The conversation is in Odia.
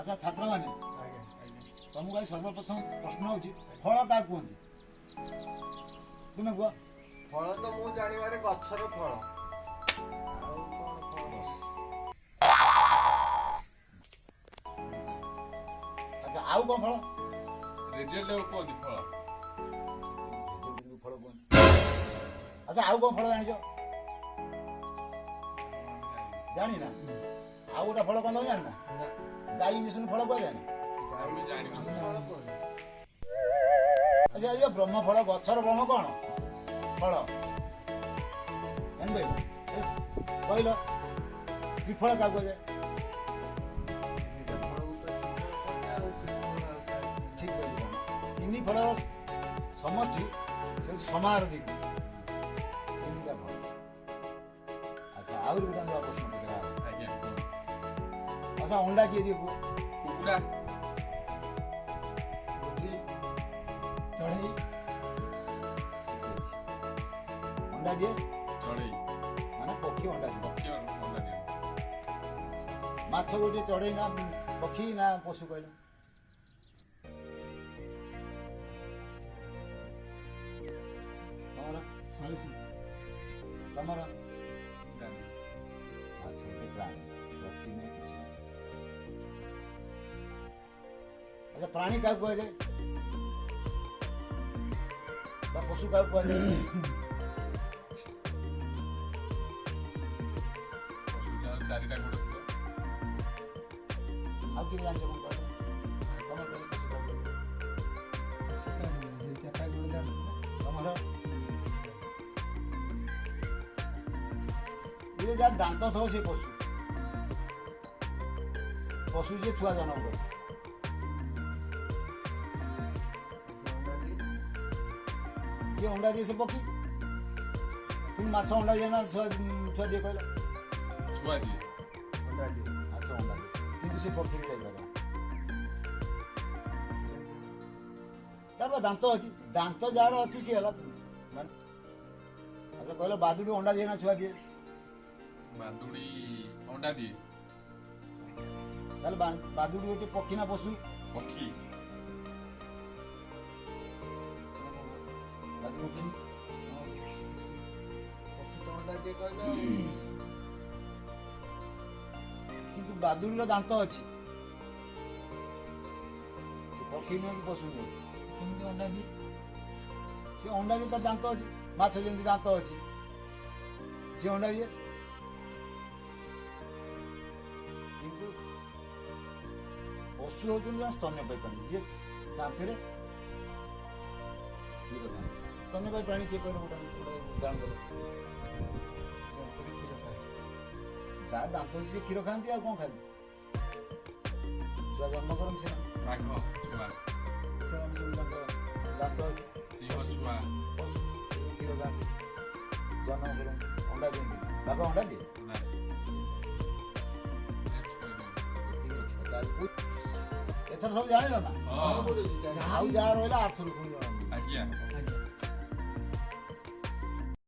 ଆଚ୍ଛା ଛାତ୍ରମାନେ ତମକୁ ଆଜି ସର୍ବପ୍ରଥମ ପ୍ରଶ୍ନ ହେଉଛି ଫଳ କାହାକୁ କୁହନ୍ତି? ତୁମେ କୁହ। ଫଳ ତ ମୁଁ ଜାଣିବାରେ ଗଛର ଫଳ। ଆଉ କଣ ଫଳ? ଆଚ୍ଛା ଆଉ କ'ଣ ଫଳ? ରେଜଲ୍ଟ କୁହନ୍ତି ଫଳ। ଫଳ କୁହନ୍ତି। ଆଚ୍ଛା ଆଉ କ'ଣ ଫଳ ଜାଣିଛ? ଜାଣିନା? ଆଉ ଗୋଟେ ଫଳ କ'ଣ ତମେ ଜାଣିନା? ଗାଈ ଇଞ୍ଜେକ୍ସନ ଫଳ କୁହାଯାଏ ନା? ଆମେ ଜାଣିନୁ। ଫଳ କୁହନ୍ତି। ଆଚ୍ଛା ଏ ବ୍ରହ୍ମ ଫଳ ଗଛର ବ୍ରହ୍ମ କ'ଣ ଫଳ ଜାଣିବେ କହିଲ? ତ୍ରିଫଳ କାହାକୁ କୁହାଯାଏ? ଠିକ କହିଲ। ତିନି ଫଳର ସମଷ୍ଟି ହେଉଛି ସମାହାର ଦିଗ ତିନିଟା ଫଳ। ଆଚ୍ଛା ଆହୁରି ଗୋଟେ ନୂଆ ପ୍ରଶ୍ନ ପଚରା ହବ। ଆଜ୍ଞା ଆଚ୍ଛା ଅଣ୍ଡା କିଏ ଦିଏ କୁହ? କୁକୁଡ଼ା ବୁଦ୍ଧି ଚଢ଼େଇ ଅଣ୍ଡା ଦିଏ ଚଢ଼େଇ ମାନେ ପକ୍ଷୀ ଅଣ୍ଡା ଦିଏ। ପକ୍ଷୀ ଅଣ୍ଡା ଦିଅନ୍ତି। ମାଛ ଗୋଟିଏ ଚଢ଼େଇ ନା ପକ୍ଷୀ ନା ପଶୁ କହିଲ? ତମର ତମର ଜାଣିନୁ। ଆଚ୍ଛା ଗୋଟେ ପ୍ରାଣୀ ପକ୍ଷୀ ନୁହେଁ କିଛି। ଆଚ୍ଛା ପ୍ରାଣୀ କାହାକୁ କୁହାଯାଏ ବା ପଶୁ କାହାକୁ କୁହାଯାଏ? ପଶୁ ଯାହାର ଚାରିଟା ଗୋଡ଼ ଥିବ। ଆଉ କିଏ ଜାଣିଛ କ'ଣ କହିଲ? ତମର କହିଲେ ପଶୁ କାହାକୁ କୁହାଯାଏ? ଚାରିଟା ଗୋଡ଼ ଜାଣିଛି। ତମର ଇଏ ଯାହାର ଦାନ୍ତ ଥିବ ସେ ପଶୁ ପଶୁ ଯିଏ ଛୁଆ ଜନ୍ମ କରେ। ଯିଏ ଅଣ୍ଡା ଦିଏ ସେ ପକ୍ଷୀ। କିନ୍ତୁ ମାଛ ଅଣ୍ଡା ଦିଏ ନା ଛୁଆ ଛୁଆ ଦିଏ କହିଲ? ଛୁଆ ଦିଏ। ଅଣ୍ଡା ଦିଏ। ମାଛ ଅଣ୍ଡା ଦିଏ କିନ୍ତୁ ସେ ପକ୍ଷୀ ଯାଇପାରିବ। ତାର ଦାନ୍ତ ଅଛି। ଦାନ୍ତ ଯାହାର ଅଛି ସିଏ ହେଲା ମାନେ ଆଚ୍ଛା କହିଲ ବାଦୁଡ଼ି ଅଣ୍ଡା ଦିଏ ନା ଛୁଆ ଦିଏ? ବାଦୁଡ଼ି ଅଣ୍ଡା ଦିଏ। ତାହେଲେ ବାଦୁଡ଼ି ଗୋଟେ ପକ୍ଷୀ ନା ପଶୁ? ପକ୍ଷୀ ବାଦୁଡ଼ି ପକ୍ଷୀ ତ ଅଣ୍ଡା ଦିଏ କହିଲ। କିନ୍ତୁ ବାଦୁଡ଼ିର ଦାନ୍ତ ଅଛି। ସେ ପକ୍ଷୀ ନୁହେଁ କି ପଶୁ ନୁହେଁ। କେମିତି ଅଣ୍ଡା ଦିଏ? ସେ ଅଣ୍ଡା ଦିଏ ତାର ଦାନ୍ତ ଅଛି। ମାଛ ଯେମିତି ଦାନ୍ତ ଅଛି ସେ ଅଣ୍ଡା ଦିଏ। କିନ୍ତୁ ପଶୁ ହେଉଛନ୍ତି ଜଣେ ସ୍ତନ୍ୟପାୟୀ ପ୍ରାଣୀ ଯିଏ ଦାନ୍ତରେ ସ୍ତନ୍ୟପାୟୀ ପ୍ରାଣୀ କିଏ କହିଲ? ଗୋଟେ ଉଦାହରଣ ଦେଲ। ଯାହାର ଦାନ୍ତ ଅଛି ସେ କ୍ଷୀର ଖାଆନ୍ତି ଆଉ କ'ଣ ଖାଆନ୍ତି? ଛୁଆ ଜନ୍ମ କରନ୍ତି ସେମାନେ। ବାଘ ଛୁଆ ସେମାନେ ସବୁ ତାଙ୍କର ଦାନ୍ତ ଅଛି। ସିଂହ ଛୁଆ ପଶୁ କ୍ଷୀର ଖାଆନ୍ତି ଜନ୍ମ କରନ୍ତି ଅଣ୍ଡା ଦିଅନ୍ତି। ବାଘ ଅଣ୍ଡା ଦିଏ। ନା ଛୁଆ ଦିଅନ୍ତି। ଏଥର ସବୁ ଜାଣିଲ ନା? ହଁ ଆଉ ଯାହା ରହିଲା ଆର୍ଥରୁ ପୁଣି ଜଣାନ୍ତୁ। ଆଜ୍ଞା ଆଜ୍ଞା